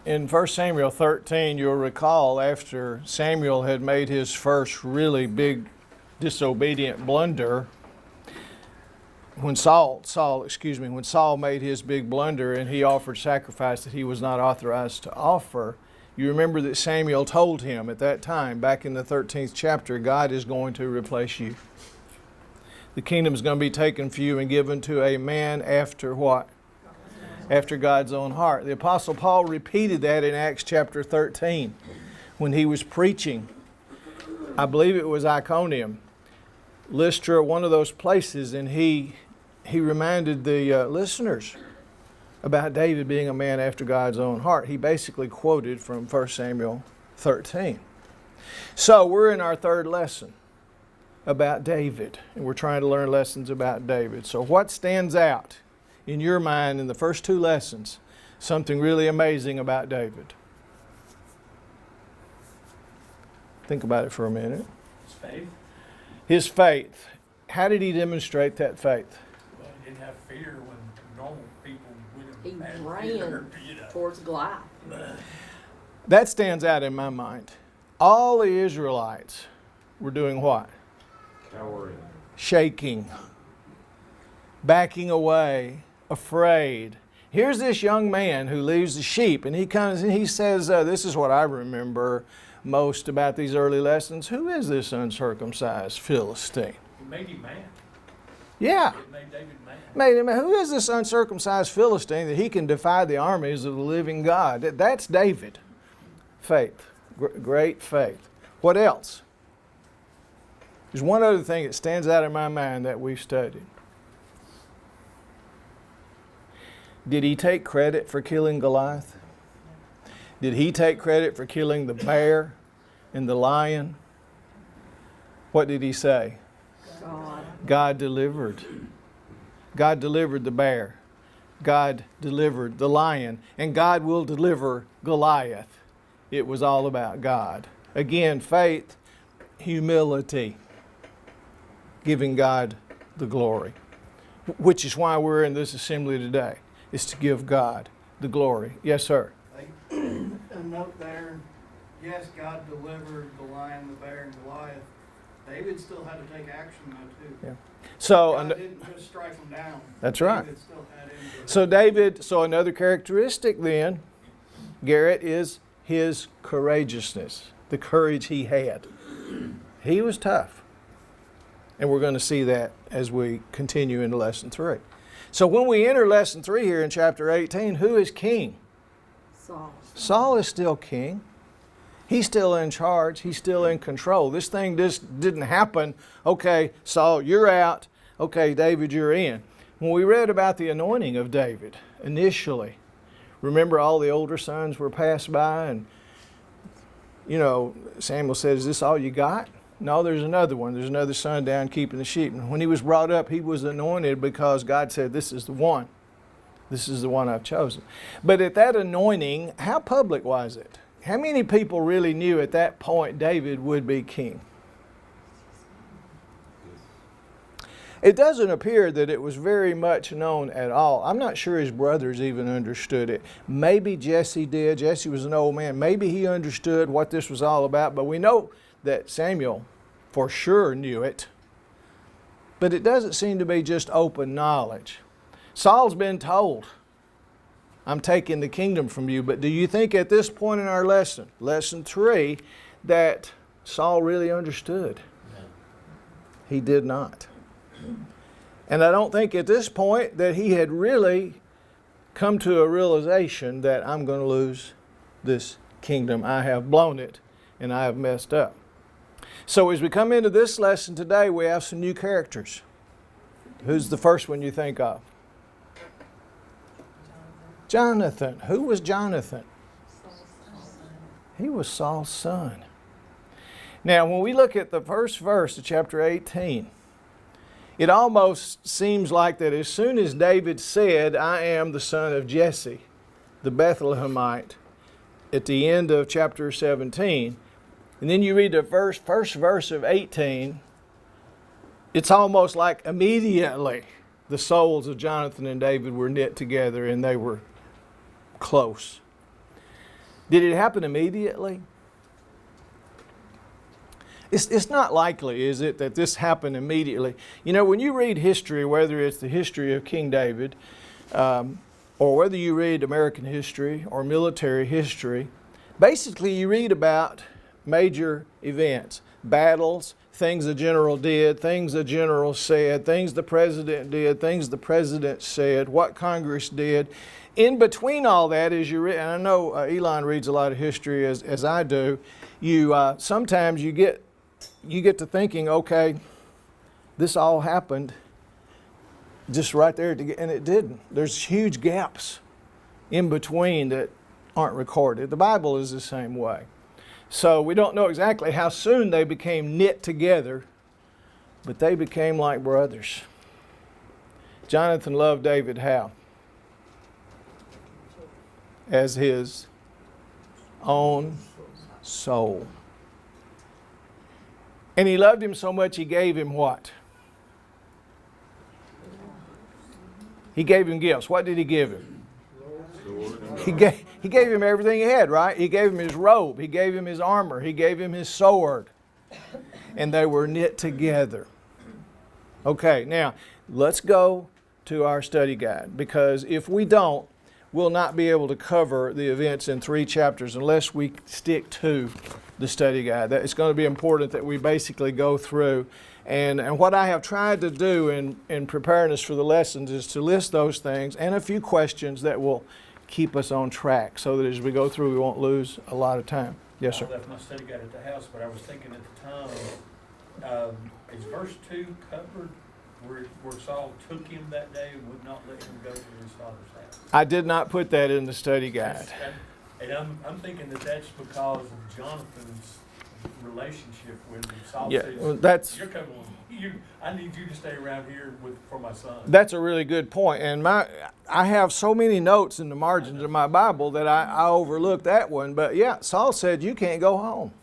In 1 Samuel 13, you'll recall after Samuel had made his first really big disobedient blunder, when Saul made his big blunder and he offered sacrifice that he was not authorized to offer, you remember that Samuel told him at that time, back in the 13th chapter, God is going to replace you. The kingdom is going to be taken from you and given to a man after what? After God's own heart. The Apostle Paul repeated that in Acts chapter 13 when he was preaching. I believe it was Iconium, Lystra, one of those places, and he reminded the listeners about David being a man after God's own heart. He basically quoted from 1 Samuel 13. So we're in our third lesson about David, and we're trying to learn lessons about David. So what stands out in your mind in the first two lessons, something really amazing about David? Think about it for a minute. His faith. His faith. How did he demonstrate that faith? Well, he didn't have fear when normal people He wouldn't have ran fear. towards Goliath. That stands out in my mind. All the Israelites were doing what? Cowering. Shaking, backing away, afraid. Here's this young man who leaves the sheep, and he comes and he says, this is what I remember most about these early lessons. Who is this uncircumcised Philistine? He made him man. Yeah. It made David man. Made him, who is this uncircumcised Philistine that he can defy the armies of the living God? That's David. Faith. Great faith. What else? There's one other thing that stands out in my mind that we've studied. Did he take credit for killing Goliath? Did he take credit for killing the bear and the lion? What did he say? God delivered. God delivered the bear. God delivered the lion. And God will deliver Goliath. It was all about God. Again, faith, humility, giving God the glory. Which is why we're in this assembly today, is to give God the glory. Yes, sir. A note there, yes, God delivered the lion, the bear, and Goliath. David still had to take action though too. Yeah. So God didn't just strike him down. That's right. David still had him to So another characteristic then, Garrett, is his courageousness, the courage he had. He was tough. And we're going to see that as we continue into lesson 3. So when we enter lesson 3 here in chapter 18, who is king? Saul. Saul is still king. He's still in charge. He's still in control. This thing just didn't happen. Okay, Saul, you're out. Okay, David, you're in. When we read about the anointing of David initially, remember all the older sons were passed by and, Samuel said, is this all you got? No, there's another one. There's another son down keeping the sheep. And when he was brought up, he was anointed because God said, this is the one. This is the one I've chosen. But at that anointing, how public was it? How many people really knew at that point David would be king? It doesn't appear that it was very much known at all. I'm not sure his brothers even understood it. Maybe Jesse did. Jesse was an old man. Maybe he understood what this was all about. But we know that Samuel for sure knew it. But it doesn't seem to be just open knowledge. Saul's been told, I'm taking the kingdom from you. But do you think at this point in our lesson 3, that Saul really understood? No. He did not. And I don't think at this point that he had really come to a realization that I'm going to lose this kingdom. I have blown it and I have messed up. So as we come into this lesson today, we have some new characters. Who's the first one you think of? Jonathan. Who was Jonathan? He was Saul's son. Now, when we look at the first verse of chapter 18, it almost seems like that as soon as David said, I am the son of Jesse, the Bethlehemite, at the end of chapter 17, and then you read the first verse of 18, it's almost like immediately the souls of Jonathan and David were knit together and they were close. Did it happen immediately? It's not likely, is it, that this happened immediately? You know, when you read history, whether it's the history of King David, or whether you read American history or military history, basically you read about major events, battles, things the general did, things the general said, things the president did, things the president said, what Congress did. In between all that, as you read, and I know Elon reads a lot of history as I do, you sometimes you get to thinking, okay, this all happened just right there, and it didn't. There's huge gaps in between that aren't recorded. The Bible is the same way. So we don't know exactly how soon they became knit together, but they became like brothers. Jonathan loved David how? As his own soul. And he loved him so much he gave him what? He gave him gifts. What did he give him? He gave him everything he had, right? He gave him his robe. He gave him his armor. He gave him his sword. And they were knit together. Okay, now let's go to our study guide, because if we don't, we'll not be able to cover the events in 3 chapters unless we stick to the study guide. It's going to be important that we basically go through. And what I have tried to do in preparing us for the lessons is to list those things and a few questions that will keep us on track so that as we go through, we won't lose a lot of time. Yes, sir. I left my study guide at the house, but I was thinking at the time, is verse 2 covered where Saul took him that day and would not let him go to his father's house? I did not put that in the study guide. And I'm thinking that that's because of Jonathan's relationship with Saul. Yeah, says, well, that's... You're coming with me. I need you to stay around here for my son. That's a really good point. And I have so many notes in the margins of my Bible that I overlooked that one. But yeah, Saul said, you can't go home.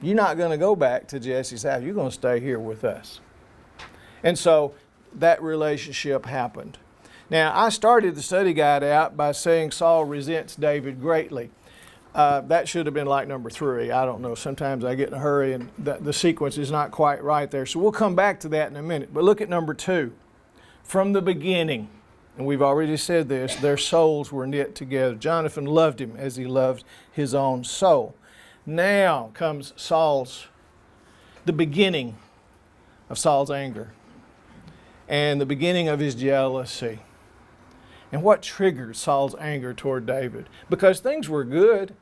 You're not going to go back to Jesse's house. You're going to stay here with us. And so that relationship happened. Now, I started the study guide out by saying Saul resents David greatly. That should have been like number 3. I don't know. Sometimes I get in a hurry and the sequence is not quite right there. So we'll come back to that in a minute. But look at number 2. From the beginning, and we've already said this, their souls were knit together. Jonathan loved him as he loved his own soul. Now comes the beginning of Saul's anger and the beginning of his jealousy. And what triggered Saul's anger toward David? Because things were good.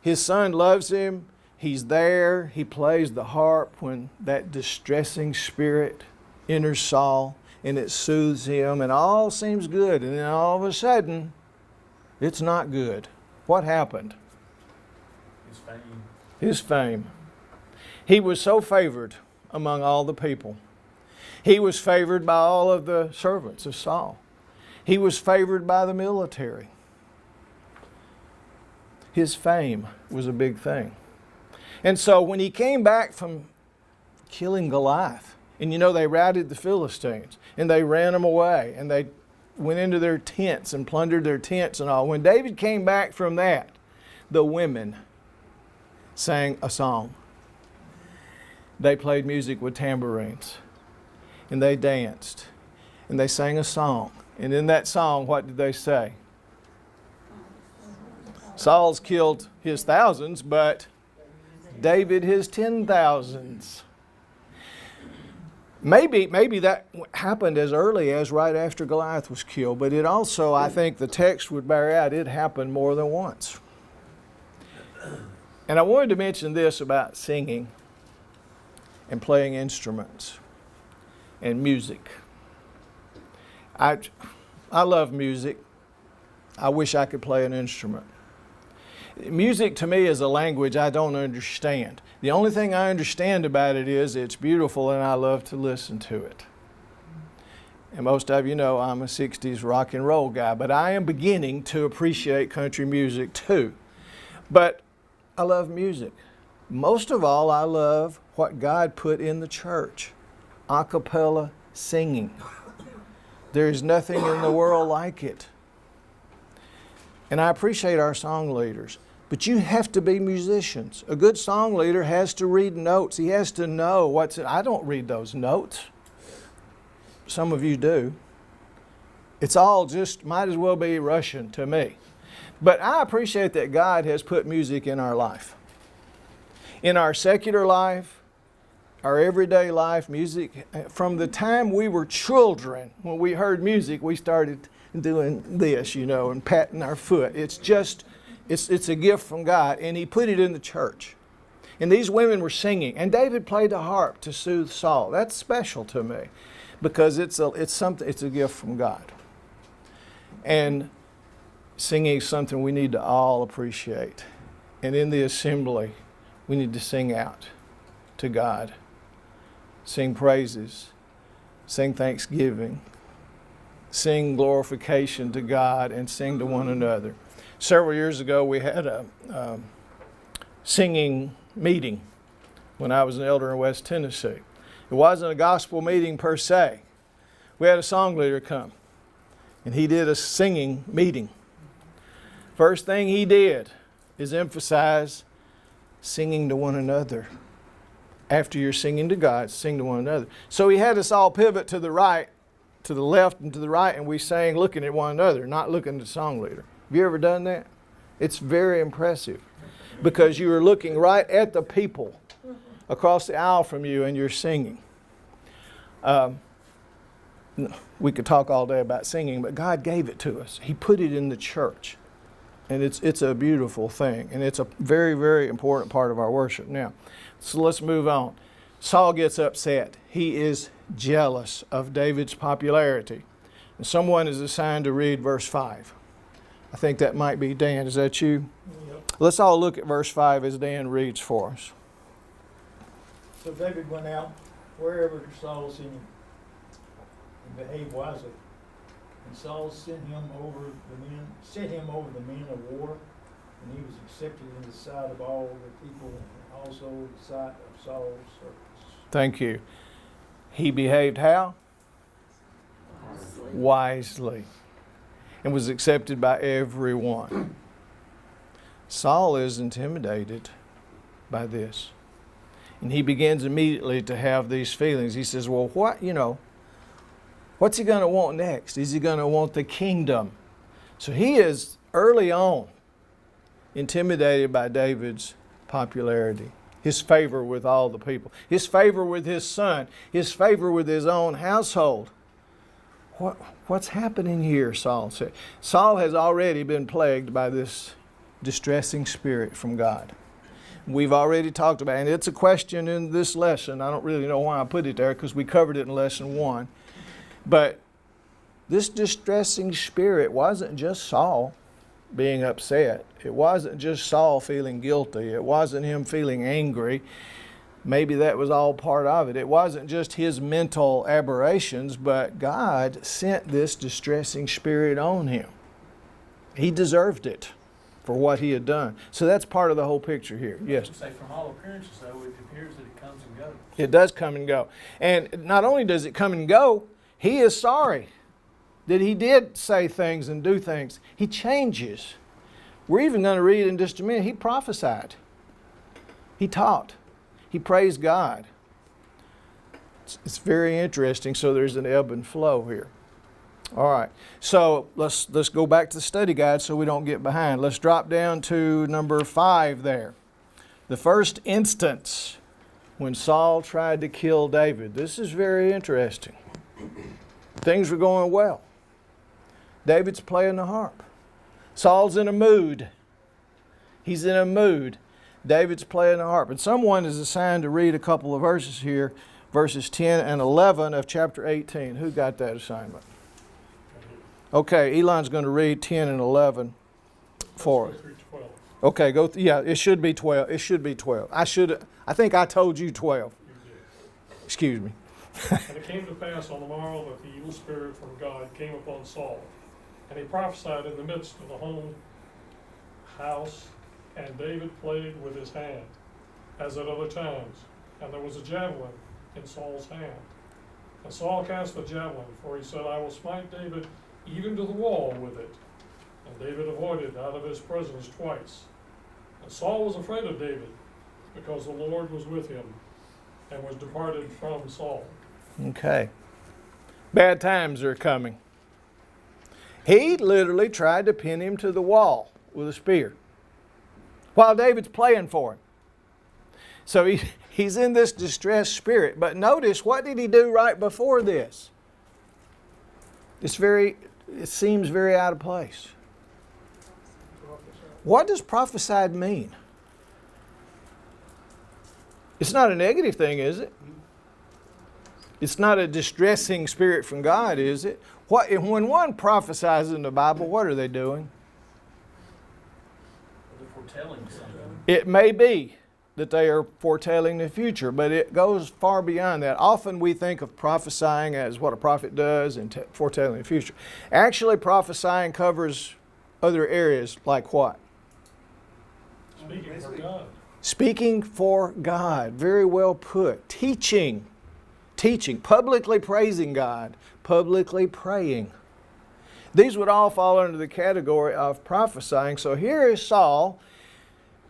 His son loves him. He's there. He plays the harp when that distressing spirit enters Saul and it soothes him and all seems good. And then all of a sudden, it's not good. What happened? His fame. His fame. He was so favored among all the people. He was favored by all of the servants of Saul. He was favored by the military. His fame was a big thing. And so when he came back from killing Goliath, and you know they routed the Philistines, and they ran them away, and they went into their tents and plundered their tents and all. When David came back from that, the women sang a song. They played music with tambourines, and they danced, and they sang a song. And in that song, what did they say? Saul's killed his thousands, but David his 10,000s. Maybe that happened as early as right after Goliath was killed, but it also, I think the text would bear out, it happened more than once. And I wanted to mention this about singing and playing instruments and music. I love music. I wish I could play an instrument. Music to me is a language I don't understand. The only thing I understand about it is it's beautiful and I love to listen to it. And most of you know I'm a 60s rock and roll guy, but I am beginning to appreciate country music too. But I love music. Most of all, I love what God put in the church, a cappella singing. There's nothing in the world like it. And I appreciate our song leaders. But you have to be musicians. A good song leader has to read notes. He has to know what's in. I don't read those notes. Some of you do. It's all just, might as well be Russian to me. But I appreciate that God has put music in our life. In our secular life, our everyday life, music, from the time we were children, when we heard music, we started doing this, and patting our foot. It's just, it's a gift from God, and He put it in the church. And these women were singing, and David played the harp to soothe Saul. That's special to me, because it's a gift from God. And singing is something we need to all appreciate. And in the assembly, we need to sing out to God. Sing praises, sing thanksgiving, sing glorification to God, and sing to one another. Several years ago, we had a singing meeting when I was an elder in West Tennessee. It wasn't a gospel meeting per se. We had a song leader come, and he did a singing meeting. First thing he did is emphasize singing to one another. After you're singing to God, sing to one another. So he had us all pivot to the right, to the left and to the right, and we sang looking at one another, not looking at the song leader. Have you ever done that? It's very impressive, because you are looking right at the people across the aisle from you and you're singing. We could talk all day about singing, but God gave it to us. He put it in the church. And it's a beautiful thing. And it's a very, very important part of our worship. Now, so let's move on. Saul gets upset. He is jealous of David's popularity. And someone is assigned to read verse 5. I think that might be Dan. Is that you? Yep. Let's all look at verse 5 as Dan reads for us. So David went out wherever Saul sent him and behaved wisely. And Saul set him over the men of war, and he was accepted in the sight of all the people, and also in the sight of Saul's servants. Thank you. He behaved how? Wisely. And was accepted by everyone. Saul is intimidated by this. And he begins immediately to have these feelings. He says, well, what's he going to want next? Is he going to want the kingdom? So he is early on intimidated by David's popularity, his favor with all the people, his favor with his son, his favor with his own household. What's happening here, Saul said. Saul has already been plagued by this distressing spirit from God. We've already talked about it, and it's a question in this lesson. I don't really know why I put it there, because we covered it in lesson 1. But this distressing spirit wasn't just Saul being upset. It wasn't just Saul feeling guilty. It wasn't him feeling angry. Maybe that was all part of it. It wasn't just his mental aberrations, but God sent this distressing spirit on him. He deserved it for what he had done. So that's part of the whole picture here. Yes? Say from all appearances, though, it appears that it comes and goes. It does come and go. And not only does it come and go, he is sorry that he did say things and do things. He changes. We're even going to read in just a minute. He prophesied. He taught. He praised God. It's very interesting. So there's an ebb and flow here. All right. So let's go back to the study guide so we don't get behind. Let's drop down to number 5 there. The first instance when Saul tried to kill David. This is very interesting. Things were going well. David's playing the harp. Saul's in a mood. He's in a mood. David's playing the harp. And someone is assigned to read a couple of verses here, verses 10 and 11 of chapter 18. Who got that assignment? Okay, Elon's going to read 10 and 11 for us. Okay, it should be 12. It should be 12. I think I told you 12. Excuse me. And it came to pass on the morrow that the evil spirit from God came upon Saul, and he prophesied in the midst of the whole house, and David played with his hand, as at other times. And there was a javelin in Saul's hand. And Saul cast the javelin, for he said, I will smite David even to the wall with it. And David avoided out of his presence twice. And Saul was afraid of David because the Lord was with him and was departed from Saul. Okay. Bad times are coming. He literally tried to pin him to the wall with a spear while David's playing for him. So he's in this distressed spirit. But notice, what did he do right before this? It seems very out of place. What does prophesied mean? It's not a negative thing, is it? It's not a distressing spirit from God, is it? When one prophesies in the Bible, what are they doing? They're foretelling something. It may be that they are foretelling the future, but it goes far beyond that. Often we think of prophesying as what a prophet does and foretelling the future. Actually, prophesying covers other areas like what? Speaking for God. Speaking for God. Very well put. Teaching. Publicly praising God. Publicly praying. These would all fall under the category of prophesying. So here is Saul.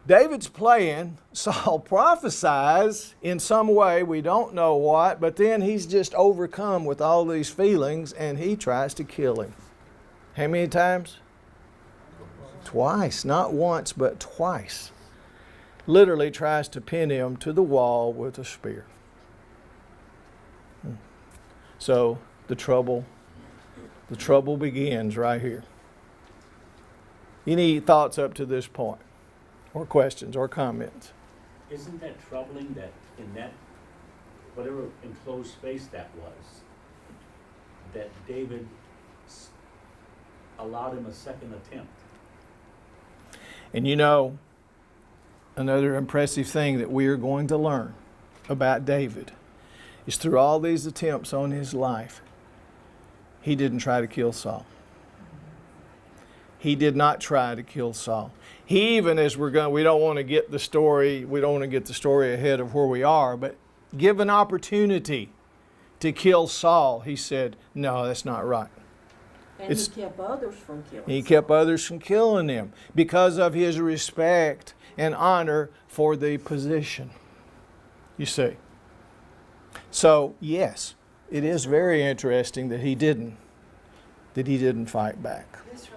David's playing. Saul prophesies in some way, we don't know what, but then he's just overcome with all these feelings and he tries to kill him. How many times? Twice. Not once, but twice. Literally tries to pin him to the wall with a spear. So the trouble begins right here. Any thoughts up to this point? Or questions or comments? Isn't that troubling that in that, whatever enclosed space that was, that David allowed him a second attempt? And you know, another impressive thing that we are going to learn about David is through all these attempts on his life, he didn't try to kill Saul. He did not try to kill Saul. He even, as we don't want to get the story ahead of where we are, but given opportunity to kill Saul, he said, no, that's not right. And he kept others from killing. He kept others from killing him because of his respect and honor for the position. You see. So, yes, it is very interesting that he didn't fight back. This